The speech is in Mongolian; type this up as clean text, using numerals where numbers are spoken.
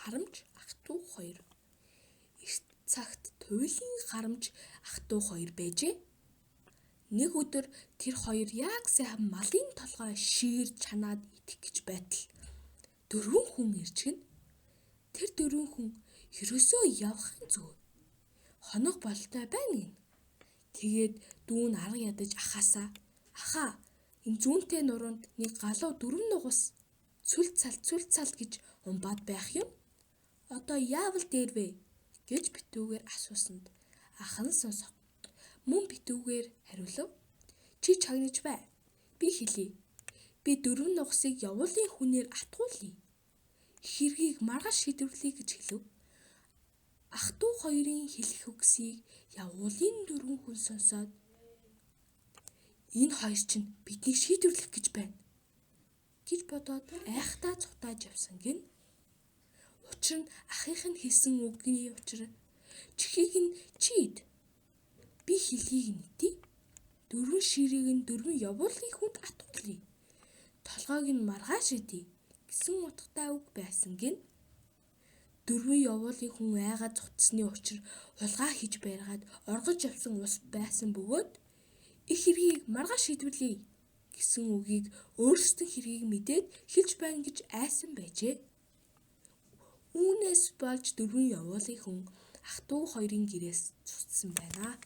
харамж ах トゥ хоёр. Эрт цагт туйлын харамж ах トゥ хоёр байжээ. Нэг өдөр тэр хоёр яг сайхан малын толгой шигээр чанаад идэх гэж байтал 4 хүн иржгэнэ. Тэр 4 хүн ерөөсөө явахын зүг. Хоног болтой байна гин. Тэгээд дүүн арга ядаж ахаасаа ахаа энэ зүүнтэй нуруунд нэг галуу 4 нугас цүл цал гэж умбаад байх юм. Одоо яавал дээр вэ гэж битүүгээр асуусанд ах нь сонсох. Мөн битүүгээр хариулав. Чи чагнаж бай. Би хэлье. Би 4 нугасыг явуулын хүнээр атгуулъя. Хэргийг маргааш шийдвэрлэе гэж хэлв. Ах トゥ хоёрын хэлэх үгсийг явуулын 4 хүн сонсоод энэ хоёр чинь биднийг шийдвэрлэх гэж байна гэж бодоод айхтаа цутааж явсан гин. Учир нь ахийнх нь хэлсэн үгний учир чихийг нь чийд. Би хэлхийг нийтий. 4 ширийг нь 4 явуулын хүнд атгуулъя. Толгойг нь маргааш идье гэсэн утгатай үг байсан гин. 4 явуулын хүн айгаад цутсны учир хулгай хийж байргаад оргож явсан ус байсан бөгөөд их хэргийг маргааш шийдвэрлэе гэсэн үгийг өөрсдөн хэргийг мэдээд хэлж байна гэж айсан байжээ. Үүнээс болж 4 явуулын хүн ах トゥ хоёрын гэрээс цуцсан байна.